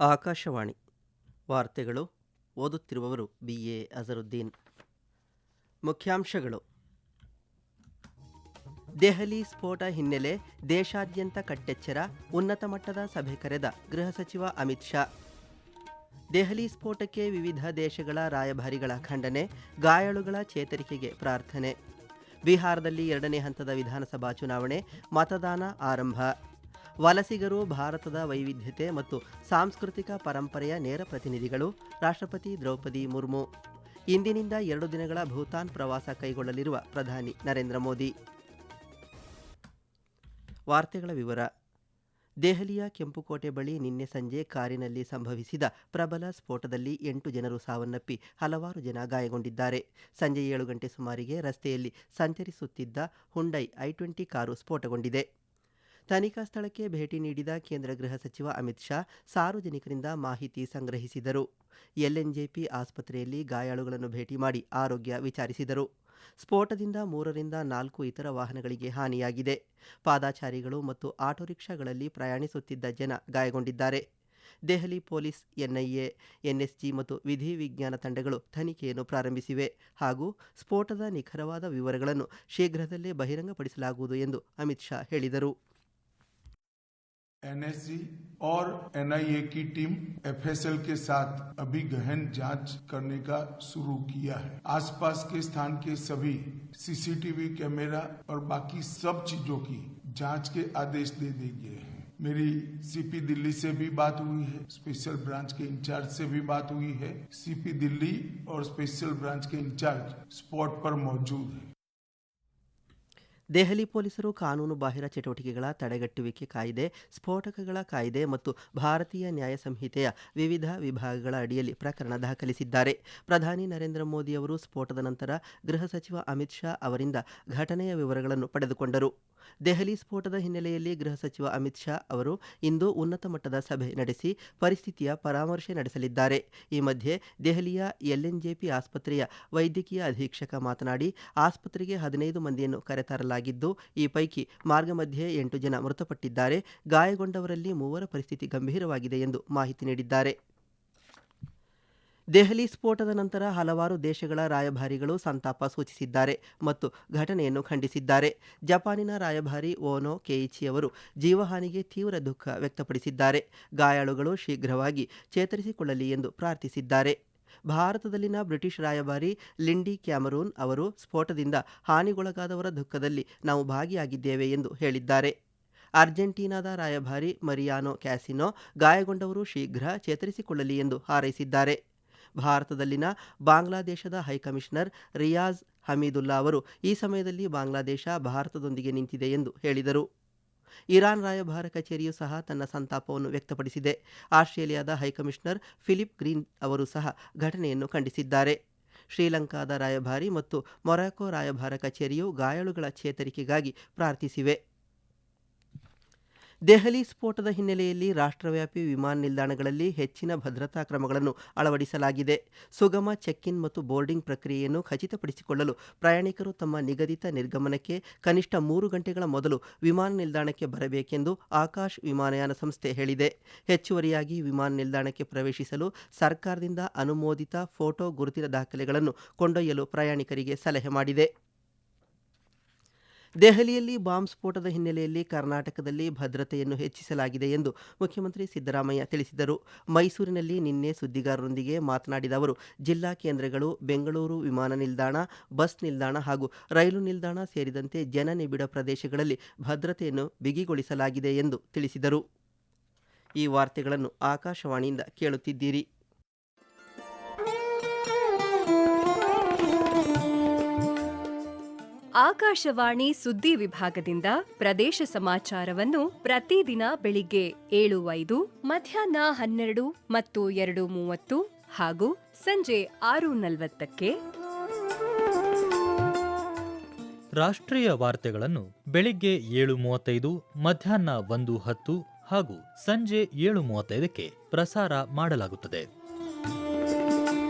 ಆಕಾಶವಾಣಿ ವಾರ್ತೆಗಳು. ಓದುತ್ತಿರುವವರು BA ಅಜರುದ್ದೀನ್. ಮುಖ್ಯಾಂಶಗಳು: ದೆಹಲಿ ಸ್ಫೋಟ ಹಿನ್ನೆಲೆ ದೇಶಾದ್ಯಂತ ಕಟ್ಟೆಚ್ಚರ, ಉನ್ನತ ಮಟ್ಟದ ಸಭೆ ಕರೆದ ಗೃಹ ಸಚಿವ ಅಮಿತ್ ಶಾ. ದೆಹಲಿ ಸ್ಫೋಟಕ್ಕೆ ವಿವಿಧ ದೇಶಗಳ ರಾಯಭಾರಿಗಳ ಖಂಡನೆ, ಗಾಯಾಳುಗಳ ಚೇತರಿಕೆಗೆ ಪ್ರಾರ್ಥನೆ. ಬಿಹಾರದಲ್ಲಿ 2ನೇ ಹಂತದ ವಿಧಾನಸಭಾ ಚುನಾವಣೆ, ಮತದಾನ ಆರಂಭ. ವಲಸಿಗರು ಭಾರತದ ವೈವಿಧ್ಯತೆ ಮತ್ತು ಸಾಂಸ್ಕೃತಿಕ ಪರಂಪರೆಯ ನೇರ ಪ್ರತಿನಿಧಿಗಳು, ರಾಷ್ಟ್ರಪತಿ ದ್ರೌಪದಿ ಮುರ್ಮು. ಇಂದಿನಿಂದ 2 ದಿನಗಳ ಭೂತಾನ್ ಪ್ರವಾಸ ಕೈಗೊಳ್ಳಲಿರುವ ಪ್ರಧಾನಿ ನರೇಂದ್ರ ಮೋದಿ. ವಾರ್ತೆಗಳ ವಿವರ. ದೆಹಲಿಯ ಕೆಂಪುಕೋಟೆ ಬಳಿ ನಿನ್ನೆ ಸಂಜೆ ಕಾರಿನಲ್ಲಿ ಸಂಭವಿಸಿದ ಪ್ರಬಲ ಸ್ಫೋಟದಲ್ಲಿ 8 ಜನರು ಸಾವನ್ನಪ್ಪಿ ಹಲವಾರು ಜನ ಗಾಯಗೊಂಡಿದ್ದಾರೆ. ಸಂಜೆ 7 ಗಂಟೆ ಸುಮಾರಿಗೆ ರಸ್ತೆಯಲ್ಲಿ ಸಂಚರಿಸುತ್ತಿದ್ದ ಹುಂಡೈ i20 ಕಾರು ಸ್ಫೋಟಗೊಂಡಿದೆ. ತನಿಖಾ ಸ್ಥಳಕ್ಕೆ ಭೇಟಿ ನೀಡಿದ ಕೇಂದ್ರ ಗೃಹ ಸಚಿವ ಅಮಿತ್ ಶಾ ಸಾರ್ವಜನಿಕರಿಂದ ಮಾಹಿತಿ ಸಂಗ್ರಹಿಸಿದರು. LNJP ಆಸ್ಪತ್ರೆಯಲ್ಲಿ ಗಾಯಾಳುಗಳನ್ನು ಭೇಟಿ ಮಾಡಿ ಆರೋಗ್ಯ ವಿಚಾರಿಸಿದರು. ಸ್ಫೋಟದಿಂದ 3ರಿಂದ 4 ಇತರ ವಾಹನಗಳಿಗೆ ಹಾನಿಯಾಗಿದೆ. ಪಾದಾಚಾರಿಗಳು ಮತ್ತು ಆಟೋ ರಿಕ್ಷಾಗಳಲ್ಲಿ ಪ್ರಯಾಣಿಸುತ್ತಿದ್ದ ಜನ ಗಾಯಗೊಂಡಿದ್ದಾರೆ. ದೆಹಲಿ ಪೊಲೀಸ್, NIA, NSG ಮತ್ತು ವಿಧಿ ವಿಜ್ಞಾನ ತಂಡಗಳು ತನಿಖೆಯನ್ನು ಪ್ರಾರಂಭಿಸಿವೆ ಹಾಗೂ ಸ್ಫೋಟದ ನಿಖರವಾದ ವಿವರಗಳನ್ನು ಶೀಘ್ರದಲ್ಲೇ ಬಹಿರಂಗಪಡಿಸಲಾಗುವುದು ಎಂದು ಅಮಿತ್ ಶಾ ಹೇಳಿದರು. NSG और NIA की टीम FSL के साथ अभी गहन जांच करने का शुरू किया है. आसपास के स्थान के सभी CCTV कैमरा और बाकी सब चीजों की जांच के आदेश दे दिए गए हैं. मेरी CP दिल्ली से भी बात हुई है, स्पेशल ब्रांच के इंचार्ज से भी बात हुई है. CP दिल्ली और स्पेशल ब्रांच के इंचार्ज स्पॉट पर मौजूद है. ದೆಹಲಿ ಪೊಲೀಸರು ಕಾನೂನು ಬಾಹಿರ ಚಟುವಟಿಕೆಗಳ ತಡೆಗಟ್ಟುವಿಕೆ ಕಾಯ್ದೆ, ಸ್ಫೋಟಕಗಳ ಕಾಯ್ದೆ ಮತ್ತು ಭಾರತೀಯ ನ್ಯಾಯ ಸಂಹಿತೆಯ ವಿವಿಧ ವಿಭಾಗಗಳ ಅಡಿಯಲ್ಲಿ ಪ್ರಕರಣ ದಾಖಲಿಸಿದ್ದಾರೆ. ಪ್ರಧಾನಿ ನರೇಂದ್ರ ಮೋದಿ ಅವರು ಸ್ಫೋಟದ ನಂತರ ಗೃಹ ಸಚಿವ ಅಮಿತ್ ಶಾ ಅವರಿಂದ ಘಟನೆಯ ವಿವರಗಳನ್ನು ಪಡೆದುಕೊಂಡರು. ದೆಹಲಿ ಸ್ಫೋಟದ ಹಿನ್ನೆಲೆಯಲ್ಲಿ ಗೃಹ ಸಚಿವ ಅಮಿತ್ ಶಾ ಅವರು ಇಂದು ಉನ್ನತ ಮಟ್ಟದ ಸಭೆ ನಡೆಸಿ ಪರಿಸ್ಥಿತಿಯ ಪರಾಮರ್ಶೆ ನಡೆಸಲಿದ್ದಾರೆ. ಈ ಮಧ್ಯೆ ದೆಹಲಿಯ LNJP ಆಸ್ಪತ್ರೆಯ ವೈದ್ಯಕೀಯ ಅಧೀಕ್ಷಕ ಮಾತನಾಡಿ, ಆಸ್ಪತ್ರೆಗೆ 15 ಮಂದಿಯನ್ನು ಕರೆತರಲಾಗಿದ್ದು, ಈ ಪೈಕಿ ಮಾರ್ಗ ಮಧ್ಯೆ 8 ಜನ ಮೃತಪಟ್ಟಿದ್ದಾರೆ. ಗಾಯಗೊಂಡವರಲ್ಲಿ 3 ಪರಿಸ್ಥಿತಿ ಗಂಭೀರವಾಗಿದೆ ಎಂದು ಮಾಹಿತಿ ನೀಡಿದ್ದಾರೆ. ದೆಹಲಿ ಸ್ಫೋಟದ ನಂತರ ಹಲವಾರು ದೇಶಗಳ ರಾಯಭಾರಿಗಳು ಸಂತಾಪ ಸೂಚಿಸಿದ್ದಾರೆ ಮತ್ತು ಘಟನೆಯನ್ನು ಖಂಡಿಸಿದ್ದಾರೆ. ಜಪಾನಿನ ರಾಯಭಾರಿ ಓನೋ ಕೆಯಿಚಿ ಅವರು ಜೀವಹಾನಿಗೆ ತೀವ್ರ ದುಃಖ ವ್ಯಕ್ತಪಡಿಸಿದ್ದಾರೆ. ಗಾಯಾಳುಗಳು ಶೀಘ್ರವಾಗಿ ಚೇತರಿಸಿಕೊಳ್ಳಲಿ ಎಂದು ಪ್ರಾರ್ಥಿಸಿದ್ದಾರೆ. ಭಾರತದಲ್ಲಿನ ಬ್ರಿಟಿಷ್ ರಾಯಭಾರಿ ಲಿಂಡಿ ಕ್ಯಾಮರೂನ್ ಅವರು ಸ್ಫೋಟದಿಂದ ಹಾನಿಗೊಳಗಾದವರ ದುಃಖದಲ್ಲಿ ನಾವು ಭಾಗಿಯಾಗಿದ್ದೇವೆ ಎಂದು ಹೇಳಿದ್ದಾರೆ. ಅರ್ಜೆಂಟೀನಾದ ರಾಯಭಾರಿ ಮರಿಯಾನೋ ಕ್ಯಾಸಿನೋ ಗಾಯಗೊಂಡವರು ಶೀಘ್ರ ಚೇತರಿಸಿಕೊಳ್ಳಲಿ ಎಂದು ಹಾರೈಸಿದ್ದಾರೆ. ಭಾರತದಲ್ಲಿನ ಬಾಂಗ್ಲಾದೇಶದ ಹೈಕಮಿಷನರ್ ರಿಯಾಜ್ ಹಮೀದುಲ್ಲಾ ಅವರು ಈ ಸಮಯದಲ್ಲಿ ಬಾಂಗ್ಲಾದೇಶ ಭಾರತದೊಂದಿಗೆ ನಿಂತಿದೆ ಎಂದು ಹೇಳಿದರು. ಇರಾನ್ ರಾಯಭಾರ ಕಚೇರಿಯೂ ಸಹ ತನ್ನ ಸಂತಾಪವನ್ನು ವ್ಯಕ್ತಪಡಿಸಿದೆ. ಆಸ್ಟ್ರೇಲಿಯಾದ ಹೈಕಮಿಷನರ್ ಫಿಲಿಪ್ ಗ್ರೀನ್ ಅವರು ಸಹ ಘಟನೆಯನ್ನು ಖಂಡಿಸಿದ್ದಾರೆ. ಶ್ರೀಲಂಕಾದ ರಾಯಭಾರಿ ಮತ್ತು ಮೊರಾಕೊ ರಾಯಭಾರ ಕಚೇರಿಯು ಗಾಯಾಳುಗಳ ಚೇತರಿಕೆಗಾಗಿ ಪ್ರಾರ್ಥಿಸಿವೆ. ದೆಹಲಿ ಸ್ಫೋಟದ ಹಿನ್ನೆಲೆಯಲ್ಲಿ ರಾಷ್ಟ್ರವ್ಯಾಪಿ ವಿಮಾನ ನಿಲ್ದಾಣಗಳಲ್ಲಿ ಹೆಚ್ಚಿನ ಭದ್ರತಾ ಕ್ರಮಗಳನ್ನು ಅಳವಡಿಸಲಾಗಿದೆ. ಸುಗಮ ಚೆಕ್ ಇನ್ ಮತ್ತು ಬೋರ್ಡಿಂಗ್ ಪ್ರಕ್ರಿಯೆಯನ್ನು ಖಚಿತಪಡಿಸಿಕೊಳ್ಳಲು ಪ್ರಯಾಣಿಕರು ತಮ್ಮ ನಿಗದಿತ ನಿರ್ಗಮನಕ್ಕೆ ಕನಿಷ್ಠ 3 ಗಂಟೆಗಳ ಮೊದಲು ವಿಮಾನ ನಿಲ್ದಾಣಕ್ಕೆ ಬರಬೇಕೆಂದು ಆಕಾಶ್ ವಿಮಾನಯಾನ ಸಂಸ್ಥೆ ಹೇಳಿದೆ. ಹೆಚ್ಚುವರಿಯಾಗಿ ವಿಮಾನ ನಿಲ್ದಾಣಕ್ಕೆ ಪ್ರವೇಶಿಸಲು ಸರ್ಕಾರದಿಂದ ಅನುಮೋದಿತ ಫೋಟೋ ಗುರುತಿನ ದಾಖಲೆಗಳನ್ನು ಕೊಂಡೊಯ್ಯಲು ಪ್ರಯಾಣಿಕರಿಗೆ ಸಲಹೆ ಮಾಡಿದೆ. ದೆಹಲಿಯಲ್ಲಿ ಬಾಂಬ್ ಸ್ಫೋಟದ ಹಿನ್ನೆಲೆಯಲ್ಲಿ ಕರ್ನಾಟಕದಲ್ಲಿ ಭದ್ರತೆಯನ್ನು ಹೆಚ್ಚಿಸಲಾಗಿದೆ ಎಂದು ಮುಖ್ಯಮಂತ್ರಿ ಸಿದ್ದರಾಮಯ್ಯ ತಿಳಿಸಿದರು. ಮೈಸೂರಿನಲ್ಲಿ ನಿನ್ನೆ ಸುದ್ದಿಗಾರರೊಂದಿಗೆ ಮಾತನಾಡಿದ ಅವರು, ಜಿಲ್ಲಾ ಕೇಂದ್ರಗಳು, ಬೆಂಗಳೂರು ವಿಮಾನ ನಿಲ್ದಾಣ, ಬಸ್ ನಿಲ್ದಾಣ ಹಾಗೂ ರೈಲು ನಿಲ್ದಾಣ ಸೇರಿದಂತೆ ಜನನಿಬಿಡ ಪ್ರದೇಶಗಳಲ್ಲಿ ಭದ್ರತೆಯನ್ನು ಬಿಗಿಗೊಳಿಸಲಾಗಿದೆ ಎಂದು ತಿಳಿಸಿದರು. ಈ ವಾರ್ತೆಗಳನ್ನು ಆಕಾಶವಾಣಿಯಿಂದ ಕೇಳುತ್ತಿದ್ದೀರಿ. ಆಕಾಶವಾಣಿ ಸುದ್ದಿ ವಿಭಾಗದಿಂದ ಪ್ರದೇಶ ಸಮಾಚಾರವನ್ನು ಪ್ರತಿದಿನ ಬೆಳಿಗ್ಗೆ 7:05, ಮಧ್ಯಾಹ್ನ 12 ಮತ್ತು 2:30 ಹಾಗೂ ಸಂಜೆ 6:40ಕ್ಕೆ, ರಾಷ್ಟ್ರೀಯ ವಾರ್ತೆಗಳನ್ನು ಬೆಳಿಗ್ಗೆ 7:35, ಮಧ್ಯಾಹ್ನ 1:10 ಹಾಗೂ ಸಂಜೆ 7:35ಕ್ಕೆ ಪ್ರಸಾರ ಮಾಡಲಾಗುತ್ತದೆ.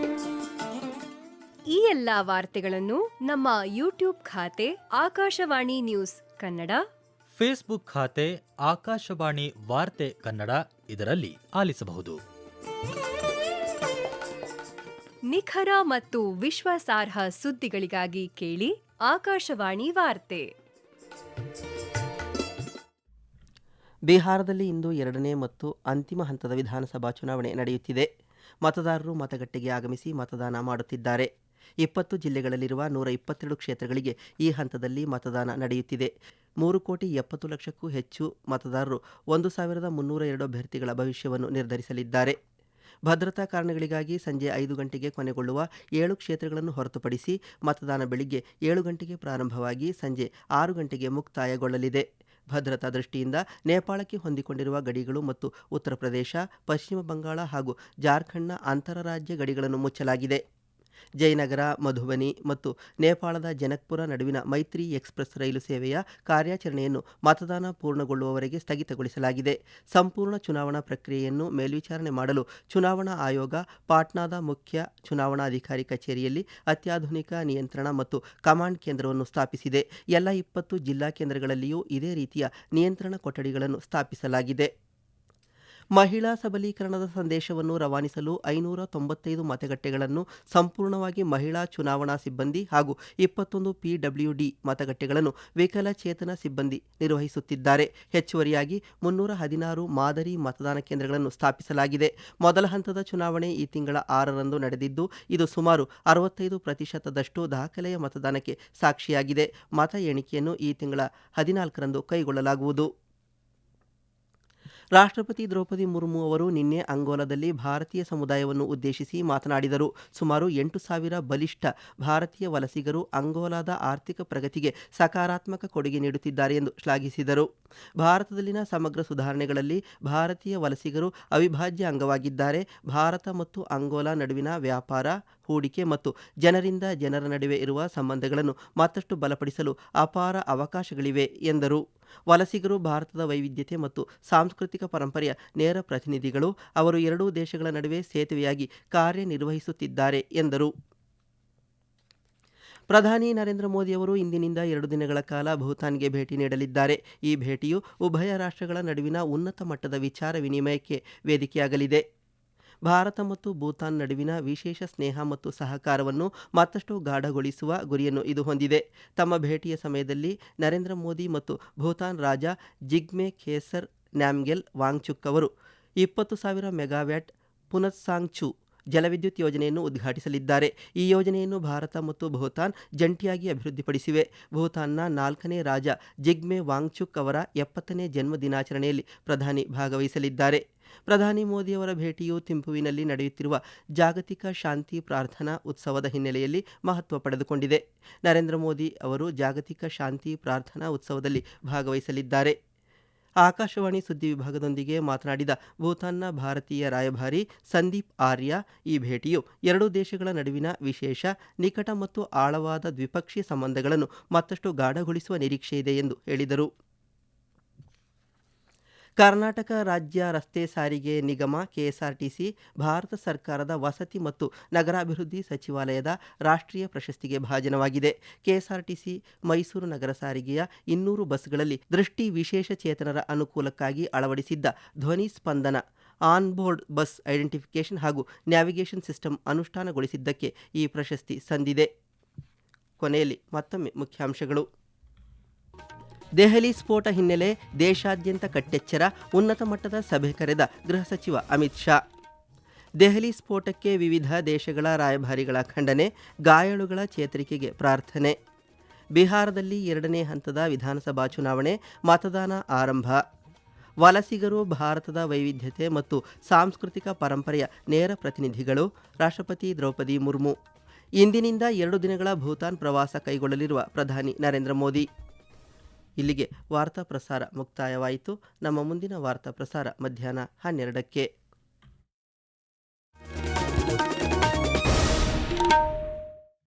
ಈ ಎಲ್ಲಾ ವಾರ್ತೆಗಳನ್ನು ನಮ್ಮ ಯೂಟ್ಯೂಬ್ ಖಾತೆ ಆಕಾಶವಾಣಿ ನ್ಯೂಸ್ ಕನ್ನಡ, ಫೇಸ್ಬುಕ್ ಖಾತೆ ಆಕಾಶವಾಣಿ ವಾರ್ತೆ ಕನ್ನಡ ಇದರಲ್ಲಿ ಆಲಿಸಬಹುದು. ನಿಖರ ಮತ್ತು ವಿಶ್ವಾಸಾರ್ಹ ಸುದ್ದಿಗಳಿಗಾಗಿ ಕೇಳಿ ಆಕಾಶವಾಣಿ ವಾರ್ತೆ. ಬಿಹಾರದಲ್ಲಿ ಇಂದು ಎರಡನೇ ಮತ್ತು ಅಂತಿಮ ಹಂತದ ವಿಧಾನಸಭಾ ಚುನಾವಣೆ ನಡೆಯುತ್ತಿದೆ. ಮತದಾರರು ಮತಗಟ್ಟೆಗೆ ಆಗಮಿಸಿ ಮತದಾನ ಮಾಡುತ್ತಿದ್ದಾರೆ. 20 ಜಿಲ್ಲೆಗಳಲ್ಲಿರುವ 122 ಕ್ಷೇತ್ರಗಳಿಗೆ ಈ ಹಂತದಲ್ಲಿ ಮತದಾನ ನಡೆಯುತ್ತಿದೆ. 3,70,00,000ಕ್ಕೂ ಹೆಚ್ಚು ಮತದಾರರು 1,302 ಅಭ್ಯರ್ಥಿಗಳ ಭವಿಷ್ಯವನ್ನು ನಿರ್ಧರಿಸಲಿದ್ದಾರೆ. ಭದ್ರತಾ ಕಾರಣಗಳಿಗಾಗಿ ಸಂಜೆ 5 ಗಂಟೆಗೆ ಕೊನೆಗೊಳ್ಳುವ 7 ಕ್ಷೇತ್ರಗಳನ್ನು ಹೊರತುಪಡಿಸಿ ಮತದಾನ ಬೆಳಿಗ್ಗೆ 7 ಗಂಟೆಗೆ ಪ್ರಾರಂಭವಾಗಿ ಸಂಜೆ 6 ಗಂಟೆಗೆ ಮುಕ್ತಾಯಗೊಳ್ಳಲಿದೆ. ಭದ್ರತಾ ದೃಷ್ಟಿಯಿಂದ ನೇಪಾಳಕ್ಕೆ ಹೊಂದಿಕೊಂಡಿರುವ ಗಡಿಗಳು ಮತ್ತು ಉತ್ತರ ಪ್ರದೇಶ, ಪಶ್ಚಿಮ ಬಂಗಾಳ ಹಾಗೂ ಜಾರ್ಖಂಡ್ನ ಅಂತರರಾಜ್ಯ ಗಡಿಗಳನ್ನು ಮುಚ್ಚಲಾಗಿದೆ. ಜಯನಗರ, ಮಧುಬನಿ ಮತ್ತು ನೇಪಾಳದ ಜನಕ್ಪುರ ನಡುವಿನ ಮೈತ್ರಿ ಎಕ್ಸ್‌ಪ್ರೆಸ್ ರೈಲು ಸೇವೆಯ ಕಾರ್ಯಾಚರಣೆಯನ್ನು ಮತದಾನ ಪೂರ್ಣಗೊಳ್ಳುವವರೆಗೆ ಸ್ಥಗಿತಗೊಳಿಸಲಾಗಿದೆ. ಸಂಪೂರ್ಣ ಚುನಾವಣಾ ಪ್ರಕ್ರಿಯೆಯನ್ನು ಮೇಲ್ವಿಚಾರಣೆ ಮಾಡಲು ಚುನಾವಣಾ ಆಯೋಗ ಪಾಟ್ನಾದ ಮುಖ್ಯ ಚುನಾವಣಾಧಿಕಾರಿ ಕಚೇರಿಯಲ್ಲಿ ಅತ್ಯಾಧುನಿಕ ನಿಯಂತ್ರಣ ಮತ್ತು ಕಮಾಂಡ್ ಕೇಂದ್ರವನ್ನು ಸ್ಥಾಪಿಸಿದೆ. ಎಲ್ಲ 20 ಜಿಲ್ಲಾ ಕೇಂದ್ರಗಳಲ್ಲಿಯೂ ಇದೇ ರೀತಿಯ ನಿಯಂತ್ರಣ ಕೊಠಡಿಗಳನ್ನು ಸ್ಥಾಪಿಸಲಾಗಿದೆ. ಮಹಿಳಾ ಸಬಲೀಕರಣದ ಸಂದೇಶವನ್ನು ರವಾನಿಸಲು 595 ಮತಗಟ್ಟೆಗಳನ್ನು ಸಂಪೂರ್ಣವಾಗಿ ಮಹಿಳಾ ಚುನಾವಣಾ ಸಿಬ್ಬಂದಿ ಹಾಗೂ 21 ಪಿಡಬ್ಲ್ಯೂಡಿ ಮತಗಟ್ಟೆಗಳನ್ನು ವಿಕಲಚೇತನ ಸಿಬ್ಬಂದಿ ನಿರ್ವಹಿಸುತ್ತಿದ್ದಾರೆ. ಹೆಚ್ಚುವರಿಯಾಗಿ 316 ಮಾದರಿ ಮತದಾನ ಕೇಂದ್ರಗಳನ್ನು ಸ್ಥಾಪಿಸಲಾಗಿದೆ. ಮೊದಲ ಹಂತದ ಚುನಾವಣೆ ಈ ತಿಂಗಳ 6ರಂದು ನಡೆದಿದ್ದು, ಇದು ಸುಮಾರು 65% ದಾಖಲೆಯ ಮತದಾನಕ್ಕೆ ಸಾಕ್ಷಿಯಾಗಿದೆ. ಮತ ಎಣಿಕೆಯನ್ನು ಈ ತಿಂಗಳ 14ರಂದು ಕೈಗೊಳ್ಳಲಾಗುವುದು. ರಾಷ್ಟ್ರಪತಿ ದ್ರೌಪದಿ ಮುರ್ಮು ಅವರು ನಿನ್ನೆ ಅಂಗೋಲಾದಲ್ಲಿ ಭಾರತೀಯ ಸಮುದಾಯವನ್ನು ಉದ್ದೇಶಿಸಿ ಮಾತನಾಡಿದರು. ಸುಮಾರು 8,000 ಬಲಿಷ್ಠ ಭಾರತೀಯ ವಲಸಿಗರು ಅಂಗೋಲಾದ ಆರ್ಥಿಕ ಪ್ರಗತಿಗೆ ಸಕಾರಾತ್ಮಕ ಕೊಡುಗೆ ನೀಡುತ್ತಿದ್ದಾರೆ ಎಂದು ಶ್ಲಾಘಿಸಿದರು. ಭಾರತದಲ್ಲಿನ ಸಮಗ್ರ ಸುಧಾರಣೆಗಳಲ್ಲಿ ಭಾರತೀಯ ವಲಸಿಗರು ಅವಿಭಾಜ್ಯ ಅಂಗವಾಗಿದ್ದಾರೆ. ಭಾರತ ಮತ್ತು ಅಂಗೋಲಾ ನಡುವಿನ ವ್ಯಾಪಾರ, ಹೂಡಿಕೆ ಮತ್ತು ಜನರಿಂದ ಜನರ ನಡುವೆ ಇರುವ ಸಂಬಂಧಗಳನ್ನು ಮತ್ತಷ್ಟು ಬಲಪಡಿಸಲು ಅಪಾರ ಅವಕಾಶಗಳಿವೆ ಎಂದರು. ವಲಸಿಗರು ಭಾರತದ ವೈವಿಧ್ಯತೆ ಮತ್ತು ಸಾಂಸ್ಕೃತಿಕ ಪರಂಪರೆಯ ನೇರ ಪ್ರತಿನಿಧಿಗಳು. ಅವರು ಎರಡೂ ದೇಶಗಳ ನಡುವೆ ಸೇತುವೆಯಾಗಿ ಕಾರ್ಯನಿರ್ವಹಿಸುತ್ತಿದ್ದಾರೆ ಎಂದರು. ಪ್ರಧಾನಿ ನರೇಂದ್ರ ಮೋದಿ ಅವರು ಇಂದಿನಿಂದ 2 ದಿನಗಳ ಕಾಲ ಭೂತಾನ್ಗೆ ಭೇಟಿ ನೀಡಲಿದ್ದಾರೆ. ಈ ಭೇಟಿಯು ಉಭಯ ರಾಷ್ಟ್ರಗಳ ನಡುವಿನ ಉನ್ನತ ಮಟ್ಟದ ವಿಚಾರ ವಿನಿಮಯಕ್ಕೆ ವೇದಿಕೆಯಾಗಲಿದೆ. ಭಾರತ ಮತ್ತು ಭೂತಾನ್ ನಡುವಿನ ವಿಶೇಷ ಸ್ನೇಹ ಮತ್ತು ಸಹಕಾರವನ್ನು ಮತ್ತಷ್ಟು ಗಾಢಗೊಳಿಸುವ ಗುರಿಯನ್ನು ಇದು ಹೊಂದಿದೆ. ತಮ್ಮ ಭೇಟಿಯ ಸಮಯದಲ್ಲಿ ನರೇಂದ್ರ ಮೋದಿ ಮತ್ತು ಭೂತಾನ್ ರಾಜ ಜಿಗ್ಮೆ ಖೇಸರ್ ನ್ಯಾಮ್ಗೆಲ್ ವಾಂಗ್ಚುಕ್ ಅವರು 20,000 ಮೆಗಾವ್ಯಾಟ್ ಪುನತ್ಸಾಂಗ್ಚು ಜಲವಿದ್ಯುತ್ ಯೋಜನೆಯನ್ನು ಉದ್ಘಾಟಿಸಲಿದ್ದಾರೆ. ಈ ಯೋಜನೆಯನ್ನು ಭಾರತ ಮತ್ತು ಭೂತಾನ್ ಜಂಟಿಯಾಗಿ ಅಭಿವೃದ್ಧಿಪಡಿಸಿವೆ. ಭೂತಾನ್ನ 4ನೇ ರಾಜ ಜಿಗ್ಮೆ ವಾಂಗ್ಚುಕ್ ಅವರ 70ನೇ ಜನ್ಮ ದಿನಾಚರಣೆಯಲ್ಲಿ ಪ್ರಧಾನಿ ಭಾಗವಹಿಸಲಿದ್ದಾರೆ. ಪ್ರಧಾನಿ ಮೋದಿಯವರ ಭೇಟಿಯು ಥಿಂಪುವಿನಲ್ಲಿ ನಡೆಯುತ್ತಿರುವ ಜಾಗತಿಕ ಶಾಂತಿ ಪ್ರಾರ್ಥನಾ ಉತ್ಸವದ ಹಿನ್ನೆಲೆಯಲ್ಲಿ ಮಹತ್ವ ಪಡೆದುಕೊಂಡಿದೆ. ನರೇಂದ್ರ ಮೋದಿ ಅವರು ಜಾಗತಿಕ ಶಾಂತಿ ಪ್ರಾರ್ಥನಾ ಉತ್ಸವದಲ್ಲಿ ಭಾಗವಹಿಸಲಿದ್ದಾರೆ. ಆಕಾಶವಾಣಿ ಸುದ್ದಿ ವಿಭಾಗದೊಂದಿಗೆ ಮಾತನಾಡಿದ ಭೂತಾನ್ನ ಭಾರತೀಯ ರಾಯಭಾರಿ ಸಂದೀಪ್ ಆರ್ಯ, ಈ ಭೇಟಿಯು ಎರಡೂ ದೇಶಗಳ ನಡುವಿನ ವಿಶೇಷ, ನಿಕಟ ಮತ್ತು ಆಳವಾದ ದ್ವಿಪಕ್ಷೀಯ ಸಂಬಂಧಗಳನ್ನು ಮತ್ತಷ್ಟು ಗಾಢಗೊಳಿಸುವ ನಿರೀಕ್ಷೆಯಿದೆ ಎಂದು ಹೇಳಿದರು. ಕರ್ನಾಟಕ ರಾಜ್ಯ ರಸ್ತೆ ಸಾರಿಗೆ ನಿಗಮ ಕೆಎಸ್ಆರ್ಟಿಸಿ ಭಾರತ ಸರ್ಕಾರದ ವಸತಿ ಮತ್ತು ನಗರಾಭಿವೃದ್ಧಿ ಸಚಿವಾಲಯದ ರಾಷ್ಟ್ರೀಯ ಪ್ರಶಸ್ತಿಗೆ ಭಾಜನವಾಗಿದೆ. ಕೆಎಸ್ಆರ್ಟಿಸಿ ಮೈಸೂರು ನಗರ ಸಾರಿಗೆಯ 200 ಬಸ್ಗಳಲ್ಲಿ ದೃಷ್ಟಿ ವಿಶೇಷ ಚೇತನರ ಅನುಕೂಲಕ್ಕಾಗಿ ಅಳವಡಿಸಿದ್ದ ಧ್ವನಿ ಸ್ಪಂದನ ಆನ್ಬೋರ್ಡ್ ಬಸ್ ಐಡೆಂಟಿಫಿಕೇಷನ್ ಹಾಗೂ ನ್ಯಾವಿಗೇಷನ್ ಸಿಸ್ಟಮ್ ಅನುಷ್ಠಾನಗೊಳಿಸಿದ್ದಕ್ಕೆ ಈ ಪ್ರಶಸ್ತಿ ಸಂದಿದೆ. ಕೊನೆಯಲ್ಲಿ ಮತ್ತೊಮ್ಮೆ ಮುಖ್ಯಾಂಶಗಳು. ದೆಹಲಿ ಸ್ಫೋಟ ಹಿನ್ನೆಲೆ ದೇಶಾದ್ಯಂತ ಕಟ್ಟೆಚ್ಚರ, ಉನ್ನತ ಮಟ್ಟದ ಸಭೆ ಕರೆದ ಗೃಹ ಸಚಿವ ಅಮಿತ್ ಶಾ. ದೆಹಲಿ ಸ್ಫೋಟಕ್ಕೆ ವಿವಿಧ ದೇಶಗಳ ರಾಯಭಾರಿಗಳ ಖಂಡನೆ, ಗಾಯಾಳುಗಳ ಚೇತರಿಕೆಗೆ ಪ್ರಾರ್ಥನೆ. ಬಿಹಾರದಲ್ಲಿ 2ನೇ ಹಂತದ ವಿಧಾನಸಭಾ ಚುನಾವಣೆ, ಮತದಾನ ಆರಂಭ. ವಲಸಿಗರು ಭಾರತದ ವೈವಿಧ್ಯತೆ ಮತ್ತು ಸಾಂಸ್ಕೃತಿಕ ಪರಂಪರೆಯ ನೇರ ಪ್ರತಿನಿಧಿಗಳು, ರಾಷ್ಟ್ರಪತಿ ದ್ರೌಪದಿ ಮುರ್ಮು. ಇಂದಿನಿಂದ 2 ದಿನಗಳ ಭೂತಾನ್ ಪ್ರವಾಸ ಕೈಗೊಳ್ಳಲಿರುವ ಪ್ರಧಾನಿ ನರೇಂದ್ರ ಮೋದಿ. ಇಲ್ಲಿಗೆ ವಾರ್ತಾ ಪ್ರಸಾರ ಮುಕ್ತಾಯವಾಯಿತು. ನಮ್ಮ ಮುಂದಿನ ವಾರ್ತಾ ಪ್ರಸಾರ ಮಧ್ಯಾಹ್ನ 12ಕ್ಕೆ.